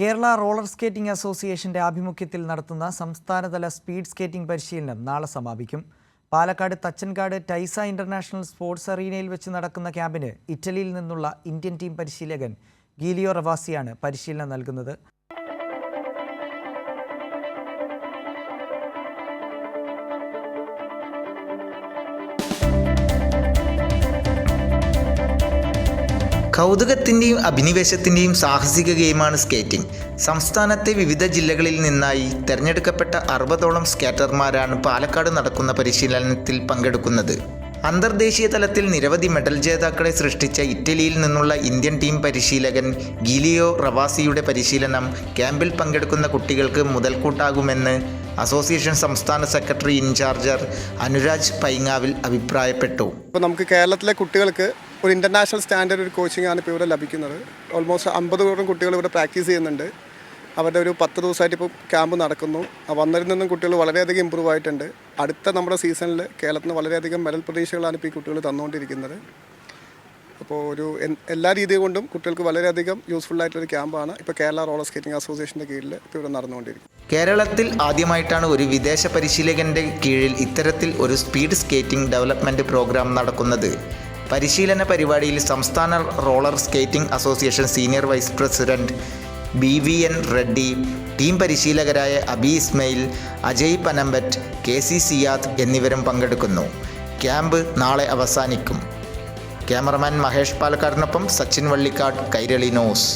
Kerala roller skating അസോസിയേഷന്റെ ആഭിമുഖ്യത്തിൽ നടത്തുന്ന സംസ്ഥാനതല സ്പീഡ് സ്കേറ്റിംഗ് പരിശീലനം നാളെ സമാപിക്കും. പാലക്കാട് തച്ചൻകാട് ടൈസ ഇന്റർനാഷണൽ സ്പോർട്സ് അറീനയിൽ വെച്ച് നടക്കുന്ന ക്യാമ്പിന് ഇറ്റലിയിൽ നിന്നുള്ള ഇന്ത്യൻ ടീം പരിശീലകൻ ഗീലിയോ റവാസിയാണ് പരിശീലനം നൽകുന്നത്. കൗതുകത്തിൻ്റെയും അഭിനിവേശത്തിൻ്റെയും സാഹസിക ഗെയിമാണ് സ്കേറ്റിംഗ്. സംസ്ഥാനത്തെ വിവിധ ജില്ലകളിൽ നിന്നായി തിരഞ്ഞെടുക്കപ്പെട്ട 60ഓളം സ്കേറ്റർമാരാണ് പാലക്കാട് നടക്കുന്ന പരിശീലനത്തിൽ പങ്കെടുക്കുന്നത്. അന്തർദേശീയ തലത്തിൽ നിരവധി മെഡൽ ജേതാക്കളെ സൃഷ്ടിച്ച ഇറ്റലിയിൽ നിന്നുള്ള ഇന്ത്യൻ ടീം പരിശീലകൻ ഗീലിയോ റവാസിയുടെ പരിശീലനം ക്യാമ്പിൽ പങ്കെടുക്കുന്ന കുട്ടികൾക്ക് മുതൽക്കൂട്ടാകുമെന്ന് അസോസിയേഷൻ സംസ്ഥാന സെക്രട്ടറി ഇൻചാർജർ അനുരാജ് പൈങ്ങാവിൽ അഭിപ്രായപ്പെട്ടു. ഇപ്പോൾ നമുക്ക് കേരളത്തിലെ കുട്ടികൾക്ക് ഒരു ഇൻ്റർനാഷണൽ സ്റ്റാൻഡേർഡ് ഒരു കോച്ചിങ് ആണ് ഇപ്പോൾ ഇവിടെ ലഭിക്കുന്നത്. ഓൾമോസ്റ്റ് 50ഓളം കുട്ടികൾ ഇവിടെ പ്രാക്ടീസ് ചെയ്യുന്നുണ്ട്. അവരുടെ ഒരു 10 ദിവസമായിട്ട് ഇപ്പോൾ ക്യാമ്പ് നടക്കുന്നു. വന്നതിൽ നിന്നും കുട്ടികൾ വളരെയധികം ഇമ്പ്രൂവ് ആയിട്ടുണ്ട്. അടുത്ത നമ്മുടെ സീസണിൽ കേരളത്തിന് വളരെയധികം മെഡൽ പ്രതീക്ഷകളാണ് ഇപ്പോൾ ഈ കുട്ടികൾ തന്നുകൊണ്ടിരിക്കുന്നത്. അപ്പോൾ എല്ലാ രീതികൾ കൊണ്ടും കുട്ടികൾക്ക് വളരെയധികം യൂസ്ഫുൾ ആയിട്ടൊരു ക്യാമ്പാണ് ഇപ്പോൾ കേരള റോളർ സ്കേറ്റിംഗ് അസോസിയേഷൻ്റെ കീഴിൽ ഇപ്പോൾ ഇവിടെ നടന്നുകൊണ്ടിരിക്കുന്നത്. കേരളത്തിൽ ആദ്യമായിട്ടാണ് ഒരു വിദേശ പരിശീലകൻ്റെ കീഴിൽ ഇത്തരത്തിൽ ഒരു സ്പീഡ് സ്കേറ്റിംഗ് ഡെവലപ്മെൻറ്റ് പ്രോഗ്രാം നടക്കുന്നത്. പരിശീലന പരിപാടിയിൽ സംസ്ഥാന roller skating association senior vice president BVN Reddy, team പരിശീലകരായ അബി ഇസ്മയിൽ, അജയ് പനമ്പറ്റ്, KC സിയാദ് എന്നിവരും പങ്കെടുക്കുന്നു. ക്യാമ്പ് നാളെ അവസാനിക്കും. ക്യാമറമാൻ മഹേഷ് പാലക്കാടിനൊപ്പം സച്ചിൻ വള്ളിക്കാട്, കൈരളി ന്യൂസ്.